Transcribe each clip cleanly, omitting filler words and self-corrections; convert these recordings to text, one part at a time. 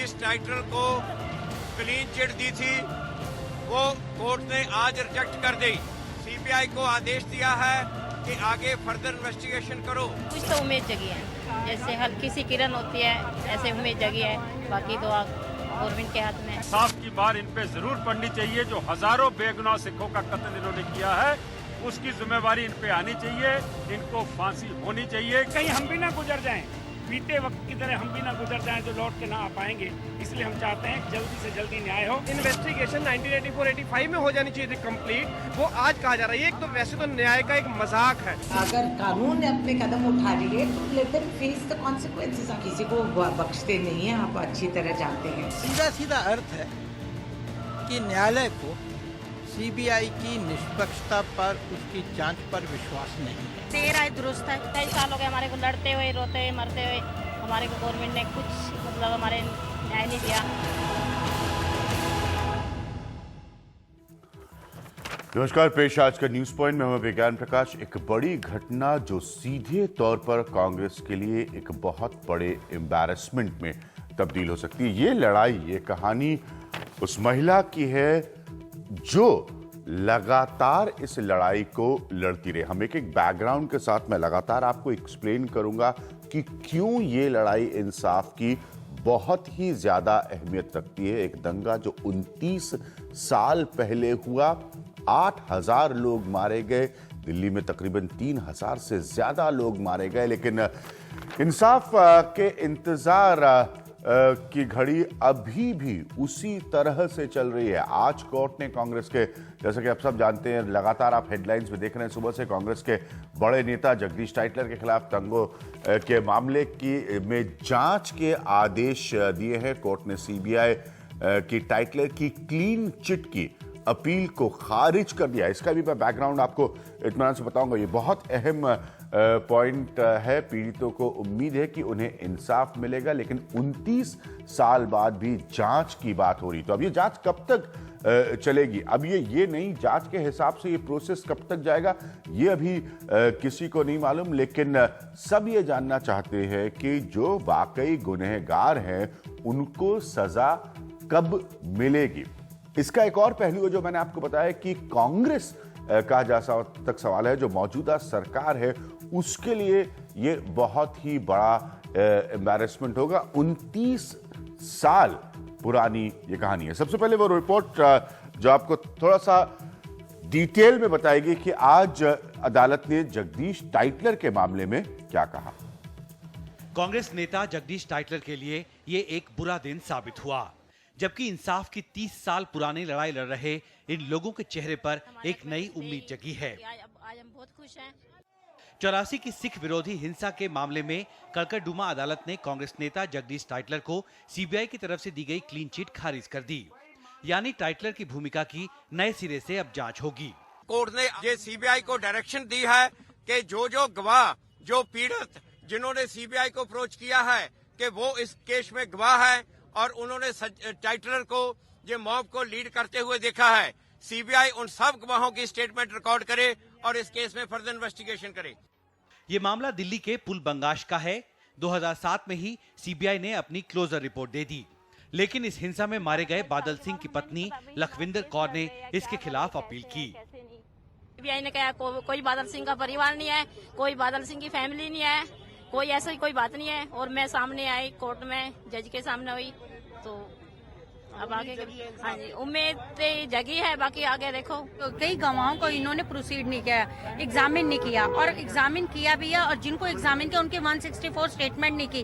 Jagdish Tytler को clean chit दी थी, वो कोर्ट ने आज रिजेक्ट कर दी। सीबीआई को आदेश दिया है कि आगे फर्दर इन्वेस्टिगेशन करो। कुछ तो उम्मीद जगी है, जैसे हल्की सी किरण होती है ऐसे उम्मीद जगी है, बाकी तो गवर्नमेंट के हाथ में है। इंसाफ की मार इन पे जरूर पड़नी चाहिए। जो हजारों बेगुनाह सिखों का कत्ल इन्होंने किया है, उसकी जिम्मेवारी इन पे आनी चाहिए, इनको फांसी होनी चाहिए। कहीं हम भी ना गुजर जाएं, बीते वक्त की तरह हम भी ना गुजर जाएं जो लौट के ना आ पाएंगे। इसलिए हम चाहते हैं जल्दी से जल्दी न्याय हो। इन्वेस्टिगेशन 1984-85 में हो जानी चाहिए थी कंप्लीट, वो आज कहा जा रहा है। एक तो वैसे तो न्याय का एक मजाक है। अगर कानून ने अपने कदम उठा लिए तो let them face the consequences. किसी को बख्शते नहीं है, आप अच्छी तरह जानते हैं। सीधा सीधा अर्थ है कि न्यायालय को सीबीआई की निष्पक्षता पर, उसकी जांच पर विश्वास नहीं है। देर आए दुरुस्त है। कई साल हो गए हमारे को लड़ते हुए, रोते हुए, मरते हुए। हमारे को गवर्नमेंट ने कुछ मतलब हमारे न्याय नहीं दिया। नमस्कार, पेश आज का न्यूज पॉइंट में हूं विज्ञान प्रकाश। एक बड़ी घटना जो सीधे तौर पर कांग्रेस के लिए एक बहुत बड़े एम्बैरेसमेंट में तब्दील हो सकती है। ये लड़ाई, ये कहानी उस महिला की है जो लगातार इस लड़ाई को लड़ती रही। हम एक बैकग्राउंड के साथ मैं लगातार आपको एक्सप्लेन करूंगा कि क्यों ये लड़ाई इंसाफ की बहुत ही ज्यादा अहमियत रखती है। एक दंगा जो 29 साल पहले हुआ, 8,000 लोग मारे गए, दिल्ली में तकरीबन 3,000 से ज्यादा लोग मारे गए, लेकिन इंसाफ के इंतजार की घड़ी अभी भी उसी तरह से चल रही है। आज कोर्ट ने कांग्रेस के, जैसा कि आप सब जानते हैं, लगातार आप हेडलाइंस में देख रहे हैं सुबह से, कांग्रेस के बड़े नेता जगदीश टाइटलर के खिलाफ दंगों के मामले में जांच के आदेश दिए हैं। कोर्ट ने सीबीआई की टाइटलर की क्लीन चिट की अपील को खारिज कर दिया। इसका भी मैं बैकग्राउंड आपको इत्मीनान से बताऊंगा। ये बहुत अहम पॉइंट है। पीड़ितों को उम्मीद है कि उन्हें इंसाफ मिलेगा, लेकिन 29 साल बाद भी जांच की बात हो रही। तो अब ये जांच कब तक चलेगी? अब ये नहीं, जांच के हिसाब से ये प्रोसेस कब तक जाएगा ये अभी किसी को नहीं मालूम, लेकिन सब ये जानना चाहते हैं कि जो वाकई गुनहगार हैं उनको सजा कब मिलेगी। इसका एक और पहलू है जो मैंने आपको बताया कि कांग्रेस का जैसा तक सवाल है, जो मौजूदा सरकार है उसके लिए ये बहुत ही बड़ा एम्बैरेसमेंट होगा। 29 साल पुरानी ये कहानी है। सबसे पहले वो रिपोर्ट जो आपको थोड़ा सा डिटेल में बताएगी कि आज अदालत ने जगदीश टाइटलर के मामले में क्या कहा। कांग्रेस नेता जगदीश टाइटलर के लिए ये एक बुरा दिन साबित हुआ, जबकि इंसाफ की 30 साल पुरानी लड़ाई लड़ रहे इन लोगों के चेहरे पर एक नई उम्मीद जगी है। आज हम बहुत खुश हैं। 84 की सिख विरोधी हिंसा के मामले में कड़कड़डूमा अदालत ने कांग्रेस नेता जगदीश टाइटलर को सीबीआई की तरफ से दी गई क्लीन चिट खारिज कर दी। यानी टाइटलर की भूमिका की नए सिरे से अब जांच होगी। कोर्ट ने ये सीबीआई को डायरेक्शन दी है कि जो गवाह, जो पीड़ित जिन्होंने सीबीआई को अप्रोच किया है कि वो इस केस में गवाह है और उन्होंने टाइटलर को, ये मॉब को लीड करते हुए देखा है, सीबीआई उन सब गवाहों की स्टेटमेंट रिकॉर्ड करे और इस केस में फर्दर इन्वेस्टिगेशन करे। ये मामला दिल्ली के पुल बंगाश का है। 2007 में ही सीबीआई ने अपनी क्लोजर रिपोर्ट दे दी, लेकिन इस हिंसा में मारे गए बादल सिंह की पत्नी लखविंदर कौर ने इसके खिलाफ अपील की। सीबीआई ने कहा कोई बादल सिंह का परिवार नहीं है, कोई बादल सिंह की फैमिली नहीं है, कोई ऐसा कोई बात नहीं है। और मैं सामने आई कोर्ट में, जज के सामने हुई, तो अब आगे हाँ जी उम्मीद जगी है। बाकी आगे देखो, तो कई गवाहों को इन्होंने प्रोसीड नहीं किया, एग्जामिन नहीं किया, और एग्जामिन किया भी है और जिनको एग्जामिन किया उनके 164 स्टेटमेंट नहीं की।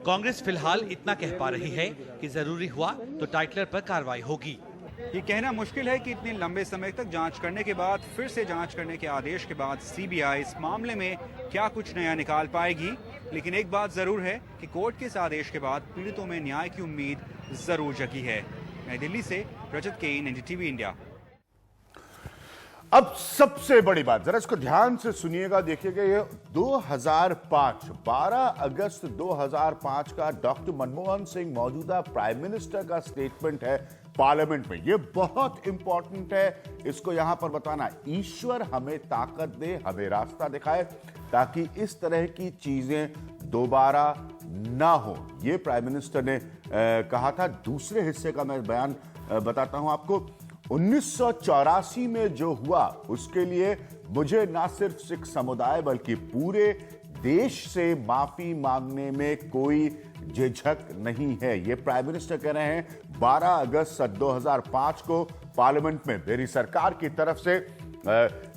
कांग्रेस फिलहाल इतना कह पा रही है कि जरूरी हुआ तो टाइटलर पर कार्रवाई होगी। ये कहना मुश्किल है कि इतने लंबे समय तक जांच करने के बाद, फिर से जांच करने के आदेश के बाद सीबीआई इस मामले में क्या कुछ नया निकाल पाएगी। लेकिन एक बात जरूर है कि कोर्ट के इस आदेश के बाद पीड़ितों में न्याय की उम्मीद जरूर जगी है। नई दिल्ली से रजत केन, एनडीटीवी इंडिया। अब सबसे बड़ी बात, जरा इसको ध्यान से सुनिएगा, देखिएगा। ये 2005, 12 अगस्त 2005 का डॉक्टर मनमोहन सिंह, मौजूदा प्राइम मिनिस्टर का स्टेटमेंट है पार्लियामेंट में। ये बहुत इंपॉर्टेंट है, इसको यहां पर बताना। ईश्वर हमें ताकत दे, हमें रास्ता दिखाए, ताकि इस तरह की चीजें दोबारा ना हो, ये प्राइम मिनिस्टर ने कहा था। दूसरे हिस्से का मैं बयान बताता हूं आपको। 1984 में जो हुआ उसके लिए मुझे ना सिर्फ सिख समुदाय बल्कि पूरे देश से माफी मांगने में कोई झिझक नहीं है। ये प्राइम मिनिस्टर कह रहे हैं 12 अगस्त 2005 को पार्लियामेंट में मेरी सरकार की तरफ से,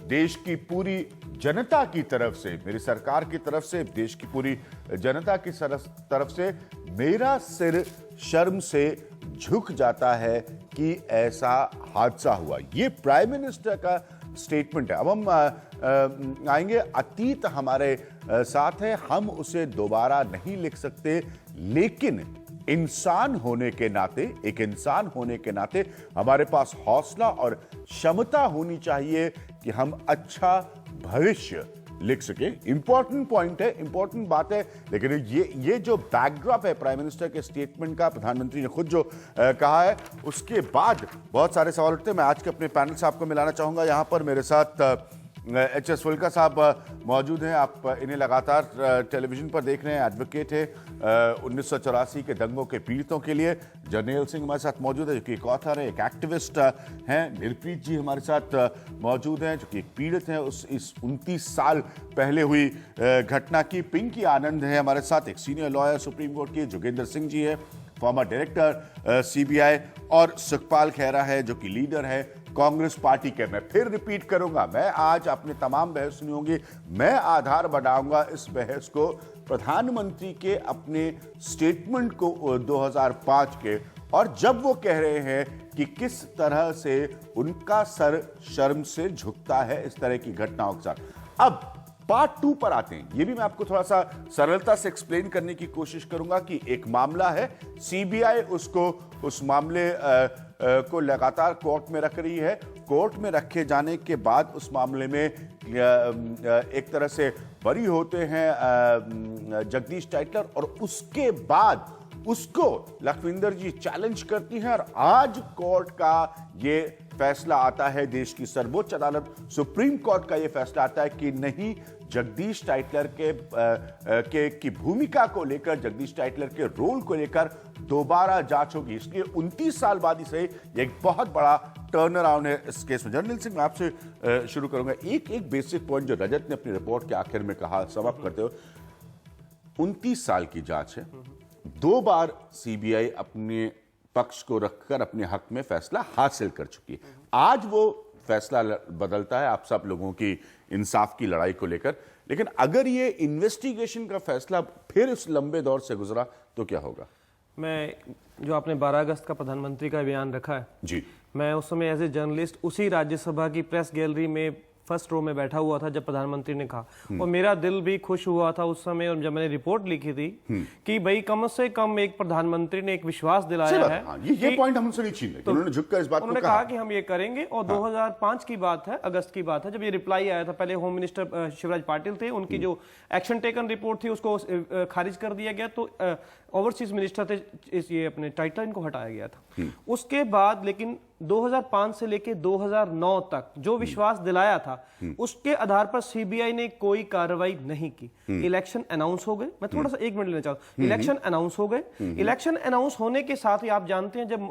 देश की पूरी जनता की तरफ से, मेरी सरकार की तरफ से, देश की पूरी जनता की तरफ से मेरा सिर शर्म से झुक जाता है कि ऐसा हादसा हुआ। ये प्राइम मिनिस्टर का स्टेटमेंट है। अब हम आएंगे, अतीत हमारे साथ है, हम उसे दोबारा नहीं लिख सकते, लेकिन इंसान होने के नाते, एक इंसान होने के नाते हमारे पास हौसला और क्षमता होनी चाहिए कि हम अच्छा भविष्य लिख सके। इंपॉर्टेंट पॉइंट है, इंपॉर्टेंट बात है, लेकिन ये जो बैकड्रॉप है प्राइम मिनिस्टर के स्टेटमेंट का, प्रधानमंत्री ने खुद जो कहा है, उसके बाद बहुत सारे सवाल उठते हैं। मैं आज के अपने पैनल से आपको मिलाना चाहूंगा। यहां पर मेरे साथ HS फुल्का साहब मौजूद हैं। आप इन्हें लगातार टेलीविजन पर देख रहे हैं। एडवोकेट है 1984 के दंगों के पीड़ितों के लिए। जर्नैल सिंह हमारे साथ मौजूद है, जो कि एक ऑथर है, एक एक्टिविस्ट हैं। निरप्रीत जी हमारे साथ मौजूद हैं, जो कि एक पीड़ित हैं इस 29 साल पहले हुई घटना की। पिंकी आनंद है हमारे साथ, एक सीनियर लॉयर सुप्रीम कोर्ट की। जोगेंद्र सिंह जी है, फॉर्मर डायरेक्टर CBI। और सुखपाल खैरा है, जो कि लीडर है कांग्रेस पार्टी के। मैं फिर रिपीट करूंगा, मैं आज अपने तमाम बहस सुनी होंगी, मैं आधार बढ़ाऊंगा इस बहस को प्रधानमंत्री के अपने स्टेटमेंट को 2005 के, और जब वो कह रहे हैं कि किस तरह से उनका सर शर्म से झुकता है इस तरह की घटनाओं के साथ। अब पार्ट 2 पर आते हैं। ये भी मैं आपको थोड़ा सा सरलता से एक्सप्लेन करने की कोशिश करूंगा कि एक मामला है, CBI उस मामले को लगातार कोर्ट में रख रही है। कोर्ट में रखे जाने के बाद उस मामले में एक तरह से बरी होते हैं जगदीश टाइटलर, और उसके बाद उसको लखविंदर जी चैलेंज करती हैं, और आज कोर्ट का ये फैसला आता है, देश की सर्वोच्च अदालत सुप्रीम कोर्ट का ये फैसला आता है कि नहीं, जगदीश टाइटलर की भूमिका को लेकर, जगदीश टाइटलर के रोल को लेकर दोबारा जांच होगी। इसलिए 29 साल बाद से ये एक बहुत बड़ा टर्न अराउंड है इस केस में। जर्नल सिंह, मैं आपसे शुरू करूंगा। एक बेसिक पॉइंट जो रजत ने अपनी रिपोर्ट के आखिर में कहा, समाप्त करते हुए, 29 साल की जांच है, 2 बार CBI अपने पक्ष को रखकर अपने हक में फैसला हासिल कर चुकी है। आज वो फैसला बदलता है आप सब लोगों की इंसाफ की लड़ाई को लेकर, लेकिन अगर ये इन्वेस्टिगेशन का फैसला फिर उस लंबे दौर से गुजरा तो क्या होगा? मैं जो आपने 12 अगस्त का प्रधानमंत्री का बयान रखा है जी, मैं उस समय एज ए जर्नलिस्ट उसी राज्यसभा की प्रेस गैलरी में फर्स्ट रो में बैठा हुआ था जब प्रधानमंत्री ने कहा, और मेरा दिल भी खुश हुआ था उस समय। और जब मैंने रिपोर्ट लिखी थी कि भाई कम से कम एक प्रधानमंत्री ने एक विश्वास दिलाया है। हाँ, ये पॉइंट हमसे नहीं छीन रहे, तो उन्होंने झुककर इस बात को कहा कि हम ये करेंगे। और 2005 की बात है, अगस्त की बात है, जब ये रिप्लाई आया था। पहले होम मिनिस्टर शिवराज पाटिल थे, उनकी जो एक्शन टेकन रिपोर्ट थी उसको खारिज कर दिया गया, तो ओवरसीज मिनिस्टर थे ये अपने टाइटल, इनको हटाया गया था। उसके बाद लेकिन 2005 से लेके 2009 तक जो विश्वास दिलाया था, उसके आधार पर CBI ने कोई कार्रवाई नहीं की। इलेक्शन अनाउंस हो गए। मैं थोड़ा सा 1 मिनट लेना चाहता हूं। इलेक्शन अनाउंस हो गए। इलेक्शन अनाउंस होने के साथ ही आप जानते हैं जब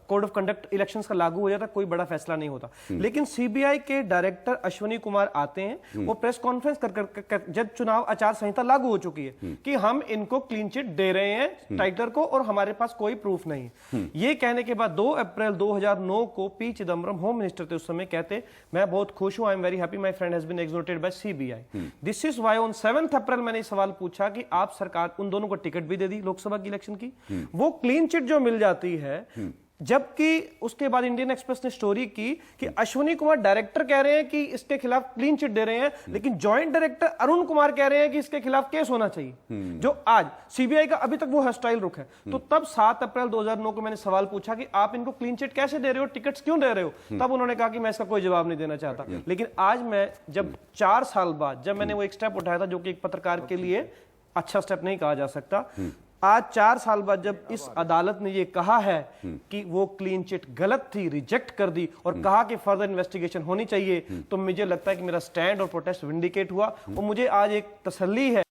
कोड ऑफ कंडक्ट इलेक्शंस का लागू हो जाता, कोई बड़ा फैसला नहीं होता। लेकिन CBI के डायरेक्टर अश्वनी कुमार आते हैं, वो प्रेस कॉन्फ्रेंस कर जब चुनाव आचार संहिता लागू हो चुकी है कि हम इनको क्लीन चिट दे रहे हैं टाइटलर को, और हमारे पास कोई प्रूफ नहीं। ये कहने के बाद 2 अप्रैल 2009 को P चिदम्बरम होम मिनिस्टर थे उस समय, कहते मैं बहुत खुश हूं, I am very happy my friend has been exonerated by CBI। This is why on 7 April मैंने सवाल पूछा कि आप सरकार उन दोनों को टिकट भी दे दी लोकसभा की इलेक्शन की, वो क्लीन चिट जो मिल जाती है। जबकि उसके बाद इंडियन एक्सप्रेस ने स्टोरी की कि अश्वनी कुमार डायरेक्टर कह रहे हैं कि इसके खिलाफ क्लीन चिट दे रहे हैं, लेकिन जॉइंट डायरेक्टर अरुण कुमार कह रहे हैं कि इसके खिलाफ केस होना चाहिए, जो आज CBI का अभी तक वो हॉस्टाइल रुख है। तो तब 7 अप्रैल 2009 को मैंने सवाल पूछा कि आप इनको क्लीन चिट कैसे दे रहे हो, टिकट्स क्यों दे रहे हो? तब उन्होंने कहा कि मैं इसका कोई जवाब नहीं देना चाहता। लेकिन आज मैं जब 4 साल बाद जब मैंने वो एक स्टेप उठाया था, जो कि एक पत्रकार के लिए अच्छा स्टेप नहीं कहा जा सकता, आज 4 साल बाद जब इस अदालत ने ये कहा है कि वो क्लीन चिट गलत थी, रिजेक्ट कर दी, और कहा कि फर्दर इन्वेस्टिगेशन होनी चाहिए, तो मुझे लगता है कि मेरा स्टैंड और प्रोटेस्ट विंडिकेट हुआ। और मुझे आज एक तसल्ली है